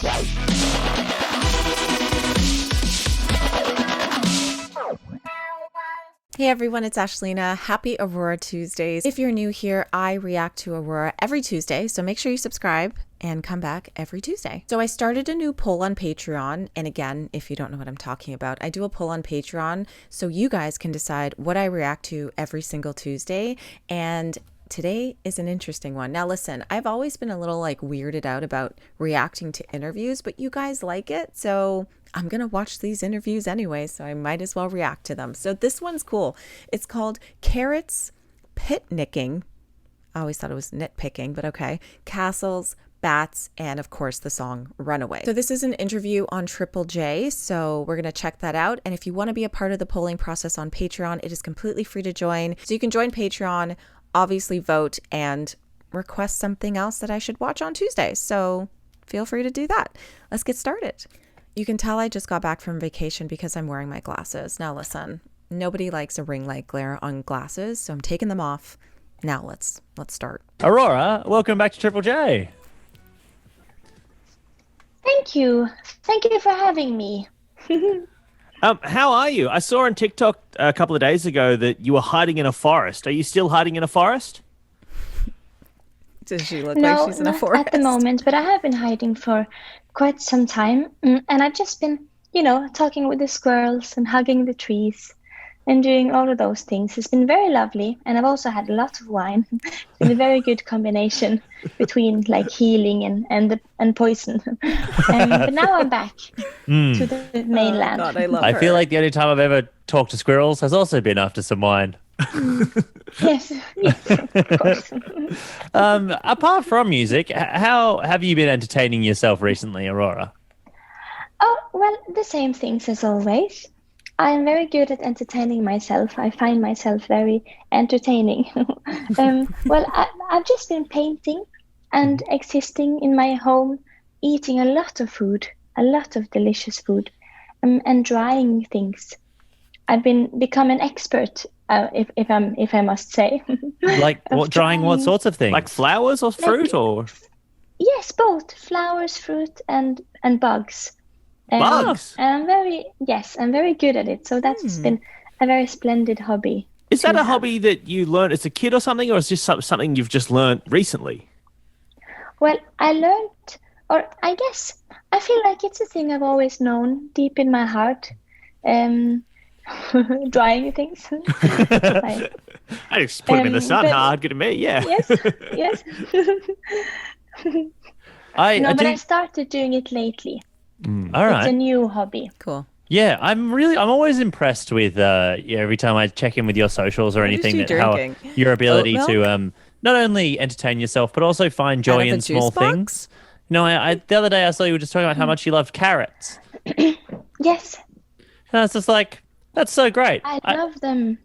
Hey everyone, it's Ashlena. Happy Aurora Tuesdays. If you're new here, I react to Aurora every Tuesday, so make sure you subscribe and come back every Tuesday. So I started a new poll on Patreon, and again, if you don't know what I'm talking about, I do a poll on Patreon so you guys can decide what I react to every single Tuesday, and today is an interesting one. Now listen, I've always been a little weirded out about reacting to interviews, but you guys like it, so I'm going to watch these interviews anyway, so I might as well react to them. So this one's cool. It's called Carrots, Picnicking. I always thought it was nitpicking, but okay. Castles, Bats, and of course the song Runaway. So this is an interview on Triple J, so we're going to check that out. And if you want to be a part of the polling process on Patreon, it is completely free to join. So you can join Patreon, obviously vote, and request something else that I should watch on Tuesday. So feel free to do that. Let's get started. You can tell I just got back from vacation because I'm wearing my glasses. Now listen, nobody likes a ring light glare on glasses, so I'm taking them off. Now let's start. Aurora, welcome back to Triple J. Thank you. Thank you for having me. How are you? I saw on TikTok a couple of days ago that you were hiding in a forest. Are you still hiding in a forest? Does she look like she's in a forest? Not at the moment, but I have been hiding for quite some time. And I've just been, talking with the squirrels and hugging the trees and doing all of those things. It's been very lovely. And I've also had a lot of wine. It's been a very good combination between healing and poison. But now I'm back to the mainland. Oh, God, I love I her. feel like the only time I've ever talked to squirrels has also been after some wine. Yes, of course. Apart from music, how have you been entertaining yourself recently, Aurora? Oh, well, the same things as always. I'm very good at entertaining myself. I find myself very entertaining. I've just been painting and existing in my home, eating a lot of food, a lot of delicious food, and drying things. I've become an expert, if I must say. Drying what sorts of things? Like flowers or fruit or? Yes, both flowers, fruit, and bugs. Bugs? And I'm very good at it. So that's been a very splendid hobby. Is that a hobby that you learned as a kid or something, or is this something you've just learned recently? Well, I learned, or I guess, I feel like it's a thing I've always known deep in my heart. Drying things. I just put them in the sun hard, good to me, yeah. Yes. I started doing it lately. All right. It's a new hobby. Cool. Yeah, I'm always impressed with every time I check in with your socials or anything, how your ability to not only entertain yourself but also find joy in small things. I the other day I saw you were just talking about how much you loved carrots. Yes. And it's just that's so great. I love them.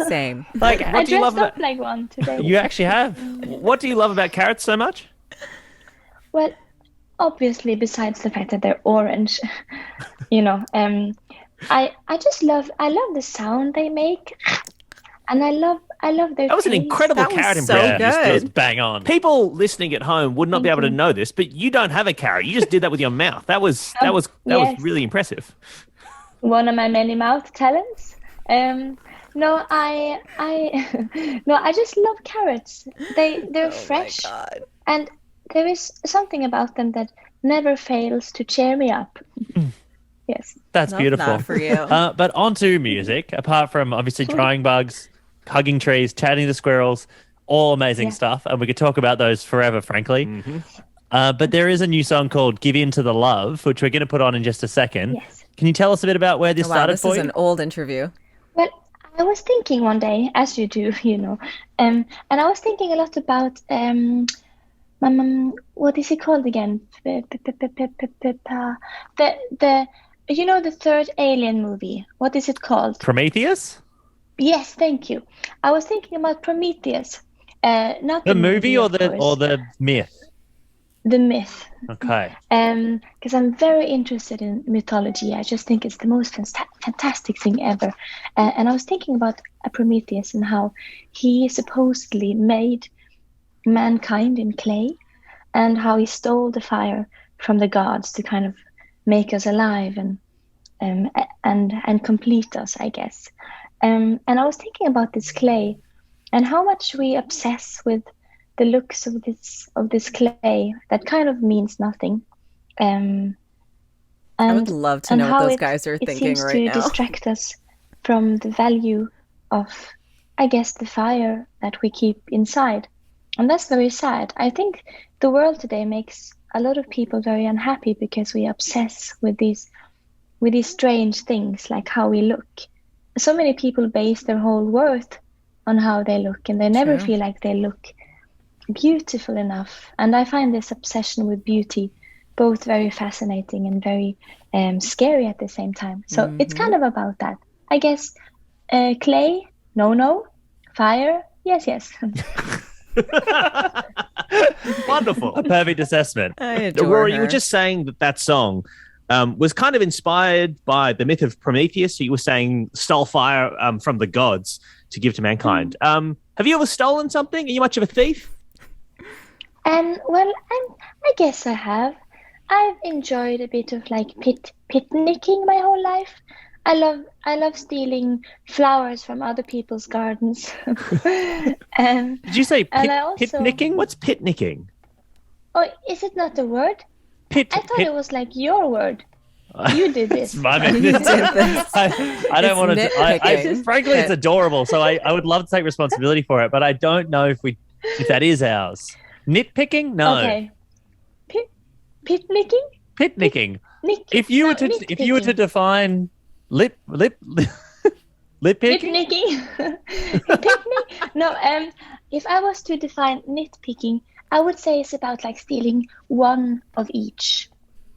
Same. What I do you love dressed up about? like one today. You actually have. What do you love about carrots so much? Well, obviously, besides the fact that they're orange, I love the sound they make, and I love their. That was an taste. incredible carrot impression. good. Just bang on. People listening at home would not be able to know this, but you don't have a carrot. You just did that with your mouth. That was Yes. really impressive. One of my many mouth talents. I just love carrots. They're fresh, and there is something about them that never fails to cheer me up. Yes, that's beautiful. That for you. But onto music. Apart from obviously drying bugs, hugging trees, chatting to squirrels, all amazing stuff, and we could talk about those forever, frankly. Mm-hmm. But there is a new song called "Give In to the Love," which we're going to put on in just a second. Yes. Can you tell us a bit about where this started for you? This is an old interview. Well, I was thinking one day, as you do, and I was thinking a lot about what is it called again? The third Alien movie. What is it called? Prometheus? Yes, thank you. I was thinking about Prometheus. Not the movie or of course. or the myth? The myth. Okay. Because I'm very interested in mythology. I just think it's the most fantastic thing ever. And I was thinking about Prometheus and how he supposedly made mankind in clay, and how he stole the fire the gods to kind of make us alive and complete us, I guess. And I was thinking about this clay and how much we obsess with the looks of this clay that kind of means nothing. And I would love to know what those guys are thinking right now. It seems to distract us from the value of, I guess, the fire that we keep inside. And that's very sad. I think the world today makes a lot of people very unhappy because we obsess with these strange things, like how we look. So many people base their whole worth on how they look, and they never feel like they look beautiful enough. And I find this obsession with beauty both very fascinating and very scary at the same time. So it's kind of about that. I guess clay, no. Fire, yes. Wonderful. A perfect assessment. Aurora, you were just saying that song was kind of inspired by the myth of Prometheus. So you were saying stole fire from the gods to give to mankind. Have you ever stolen something? Are you much of a thief? Well, I guess I have. I've enjoyed a bit of like picnicking my whole life. I love stealing flowers from other people's gardens. Did you say picnicking? What's picnicking? Oh, is it not a word? I thought it was like your word. You did this. I don't want to. Frankly, it's adorable. So I would love to take responsibility for it, but I don't know if that is ours. Nitpicking? No. Okay. Picnicking? Picnicking. If you were to define lip picking? Picnic? No. If I was to define nitpicking, I would say it's about like stealing one of each,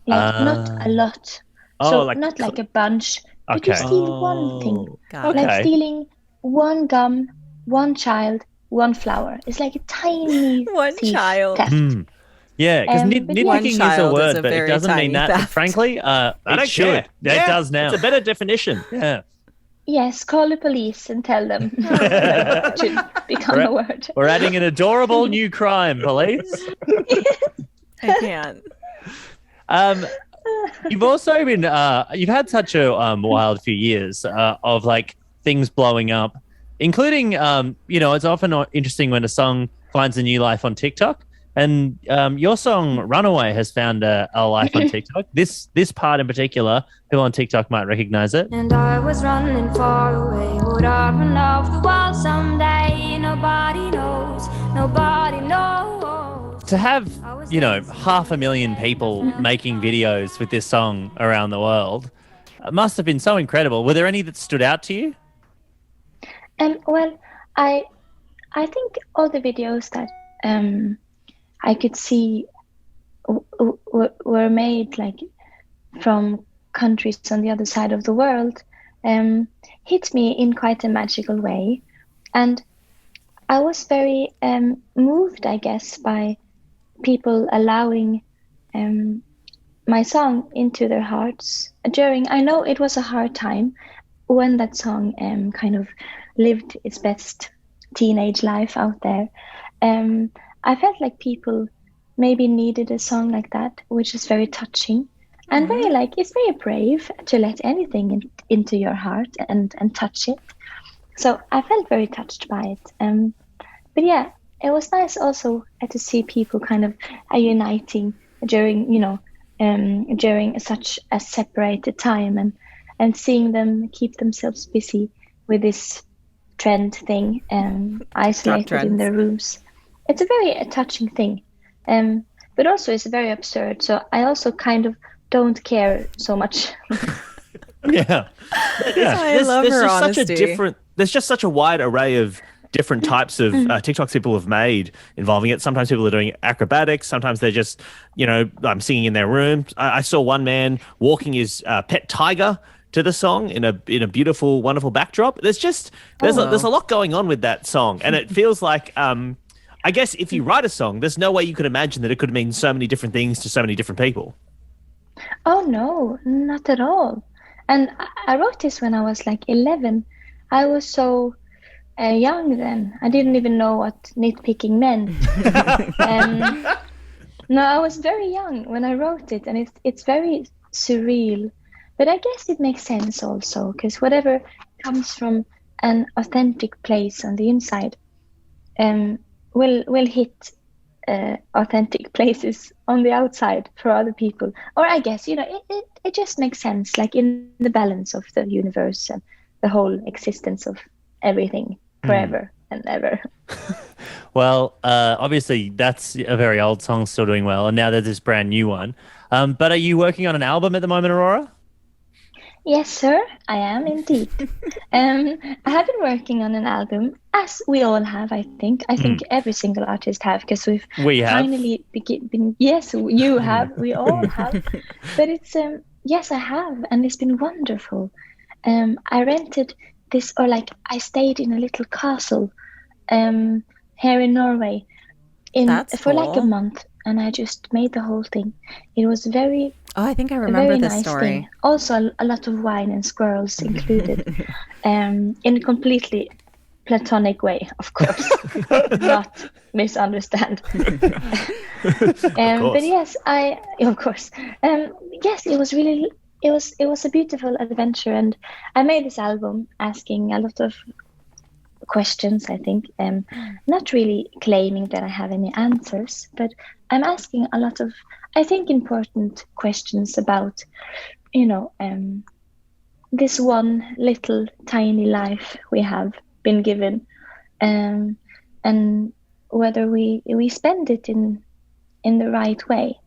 like not a lot. So not like a bunch, but you steal one thing. Like stealing one gum, one child, one flower. It's like a tiny one child. Theft. Yeah, because nitpicking is a word, but it doesn't mean that. Theft. Frankly, it should. It does now. It's a better definition. Yeah. Yes, call the police and tell them it should become a word. We're adding an adorable new crime, police. I can't. You've also been, you've had such a wild few years of like things blowing up, including, it's often interesting when a song finds a new life on TikTok. And your song "Runaway" has found a life on TikTok. This part in particular, who on TikTok might recognize it. And I was running far away. Would I run off the wall someday? Nobody knows. Nobody knows. To have 500,000 people making videos with this song around the world, it must have been so incredible. Were there any that stood out to you? Well, I think all the videos that I could see were made like from countries on the other side of the world hit me in quite a magical way. And I was very moved, I guess, by people allowing my song into their hearts I know it was a hard time when that song kind of lived its best teenage life out there. I felt like people maybe needed a song like that, which is very touching and it's very brave to let anything into your heart and touch it. So I felt very touched by it. But yeah, it was nice also to see people kind of uniting during such a separated time and seeing them keep themselves busy with this trend thing, isolated in their rooms. It's a very touching thing, but also it's very absurd. So I also kind of don't care so much. Yeah. I love her honesty. There's just such a wide array of different types of TikToks people have made involving it. Sometimes people are doing acrobatics. Sometimes they're just, singing in their room. I saw one man walking his pet tiger to the song in a beautiful, wonderful backdrop. There's a lot going on with that song, and it feels like I guess if you write a song, there's no way you could imagine that it could mean so many different things to so many different people. Oh no, not at all. And I wrote this when I was like 11. I was so young then. I didn't even know what nitpicking meant. No, I was very young when I wrote it, and it's very surreal. But I guess it makes sense also, because whatever comes from an authentic place on the inside will hit authentic places on the outside for other people. Or I guess, it just makes sense, like in the balance of the universe and the whole existence of everything forever and ever. Well, obviously that's a very old song still doing well, and now there's this brand new one. But are you working on an album at the moment, Aurora? Yes, sir, I am indeed. I have been working on an album, as we all have, I think. I think every single artist have, because we have finally been. Yes, you have. We all have. But it's yes, I have, and it's been wonderful. I rented this, or like I stayed in a little castle, here in Norway, for like a month, and I just made the whole thing. It was very. Oh, I think I remember this nice story. Thing. Also, a lot of wine and squirrels included, in a completely platonic way, of course, not misunderstand. But yes, of course. Yes, it was really, it was a beautiful adventure, and I made this album asking a lot of questions, I think, not really claiming that I have any answers, but I'm asking a lot of, I think, important questions about, this one little tiny life we have been given, and whether we spend it in the right way.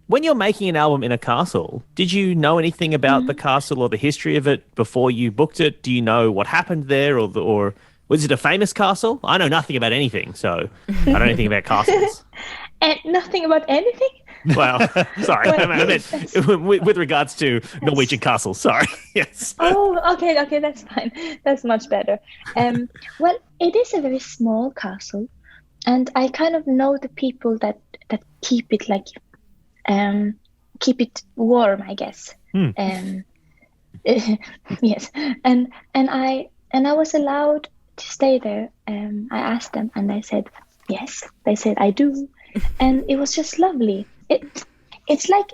When you're making an album in a castle, did you know anything about the castle or the history of it before you booked it? Do you know what happened there, or was it a famous castle? I know nothing about anything, so I don't know anything about castles. And nothing about anything? Well, sorry, I meant with regards to Norwegian castles. Sorry, yes. Oh, okay, that's fine. That's much better. Well, it is a very small castle, and I kind of know the people that keep it keep it warm, I guess. Yes, and I was allowed to stay there. I asked them, and they said yes. They said I do, and it was just lovely. It's like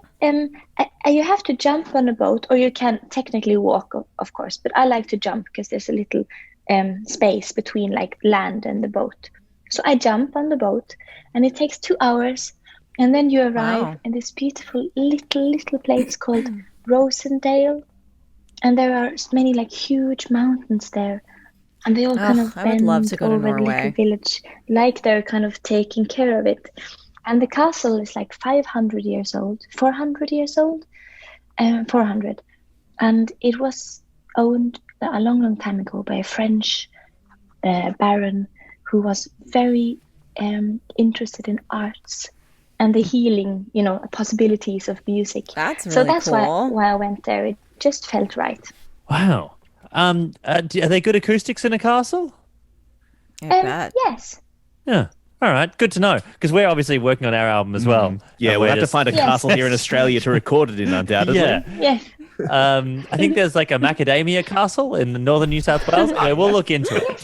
you have to jump on a boat, or you can technically walk, of course. But I like to jump because there's a little space between like land and the boat. So I jump on the boat, and it takes 2 hours. And then you arrive in this beautiful little place called Rosendale, and there are many like huge mountains there, and they all kind of bend over the little village, like they're kind of taking care of it. And the castle is like 400 years old, 400, and it was owned a long time ago by a French baron who was very interested in arts and the healing, possibilities of music. That's really so that's cool. why I went there. It just felt right. Wow. Are they good acoustics in a castle? I bet. Yes. Yeah. All right. Good to know, because we're obviously working on our album as well. Yeah, we'll have to find a castle here in Australia to record it in, undoubtedly. Yeah. Yes. I think there's like a macadamia castle in northern New South Wales. Yeah, we'll look into it.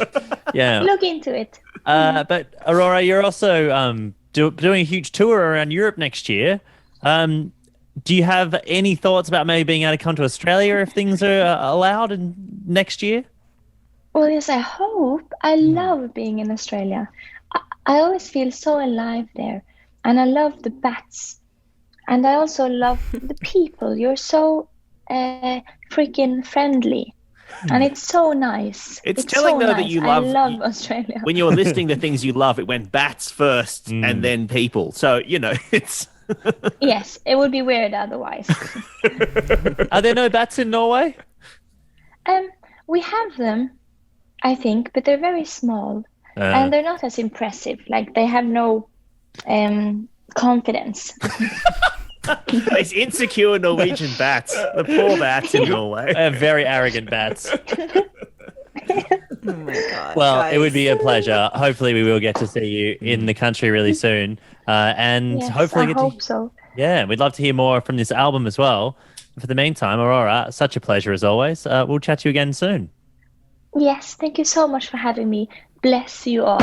Yeah. Look into it. But Aurora, you're also doing a huge tour around Europe next year. Do you have any thoughts about maybe being able to come to Australia if things are allowed next year? Well, yes, I hope. I love being in Australia. I always feel so alive there, and I love the bats, and I also love the people. You're so freaking friendly, and it's so nice. It's telling so though nice. that you love. I love Australia. When you were listing the things you love, it went bats first and then people. So it's. Yes, it would be weird otherwise. Are there no bats in Norway? We have them, I think, but they're very small. And they're not as impressive. Like, they have no confidence. These insecure Norwegian bats. The poor bats in Norway. Very arrogant bats. Oh my God. Well, guys. it would be a pleasure. Hopefully we will get to see you in the country really soon. And Yes, hopefully I hope so. Yeah, we'd love to hear more from this album as well. For the meantime, Aurora, such a pleasure as always. We'll chat to you again soon. Yes, thank you so much for having me. Bless you all.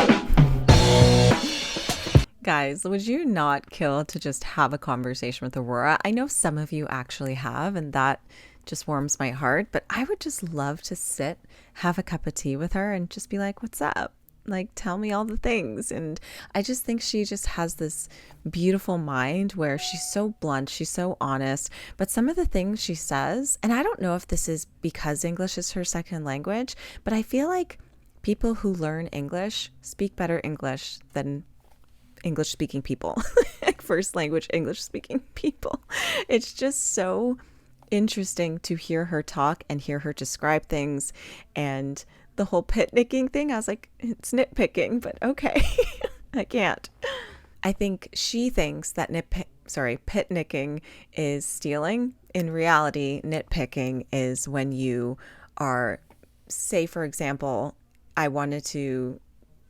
Guys, would you not kill to just have a conversation with Aurora? I know some of you actually have, and that just warms my heart, but I would just love to sit, have a cup of tea with her and just be like, what's up? Like, tell me all the things. And I just think she just has this beautiful mind where she's so blunt, she's so honest, but some of the things she says, and I don't know if this is because English is her second language, but I feel like people who learn English speak better English than English speaking people, like first language English speaking people. It's just so interesting to hear her talk and hear her describe things. And the whole picnicking thing, I was like, it's nitpicking, but okay. I can't. I think she thinks that picnicking is stealing. In reality, nitpicking is when you are, say, for example, I wanted to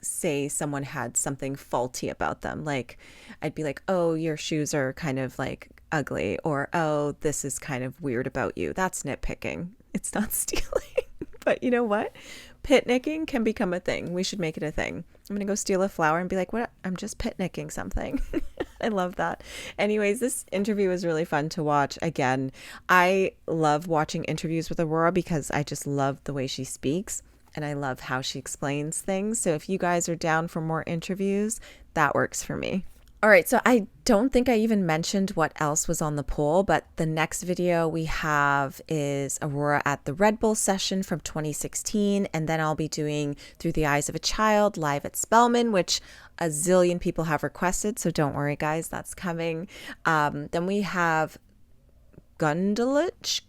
say someone had something faulty about them. Like, I'd be like, oh, your shoes are kind of like ugly, or oh, this is kind of weird about you. That's nitpicking. It's not stealing. But you know what? Picnicking can become a thing. We should make it a thing. I'm going to go steal a flower and be like, what? I'm just picnicking something. I love that. Anyways, this interview was really fun to watch. Again, I love watching interviews with Aurora because I just love the way she speaks and I love how she explains things. So if you guys are down for more interviews, that works for me. All right, so I don't think I even mentioned what else was on the poll, but the next video we have is Aurora at the Red Bull session from 2016, and then I'll be doing Through the Eyes of a Child live at Spelman, which a zillion people have requested, so don't worry, guys, that's coming. Then we have Gundalak,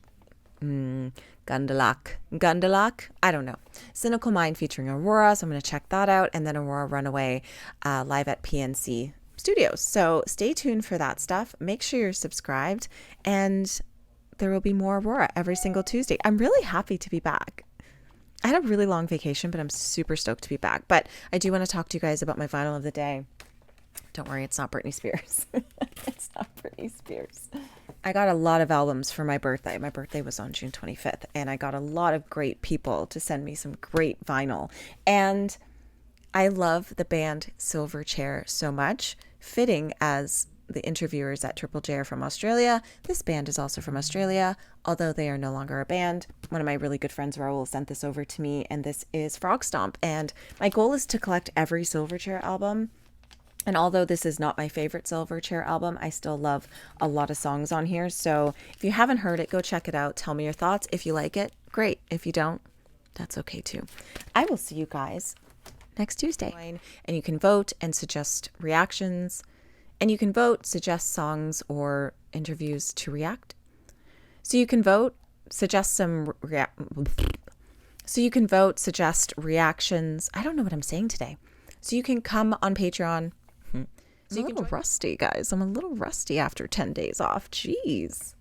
I don't know. Cynical Mind featuring Aurora, so I'm going to check that out, and then Aurora Runaway live at PNC Studios. So stay tuned for that stuff. Make sure you're subscribed, and there will be more Aurora every single Tuesday. I'm really happy to be back. I had a really long vacation, but I'm super stoked to be back. But I do want to talk to you guys about my vinyl of the day. Don't worry, it's not Britney Spears. It's not Britney Spears. I got a lot of albums for my birthday. My birthday was on June 25th, and I got a lot of great people to send me some great vinyl. And I love the band Silverchair so much. Fitting as the interviewers at Triple J are from Australia, this band is also from Australia, although they are no longer a band. One of my really good friends, Raul, sent this over to me, and this is Frog Stomp. And my goal is to collect every Silverchair album. And although this is not my favorite Silverchair album, I still love a lot of songs on here. So if you haven't heard it, go check it out. Tell me your thoughts. If you like it, great. If you don't, that's okay too. I will see you guys next Tuesday. And you can vote and suggest reactions. And you can vote, suggest songs or interviews to react. So you can vote, suggest suggest reactions. I don't know what I'm saying today. So you can come on Patreon. So I'm a little rusty, guys. I'm a little rusty after 10 days off. Jeez.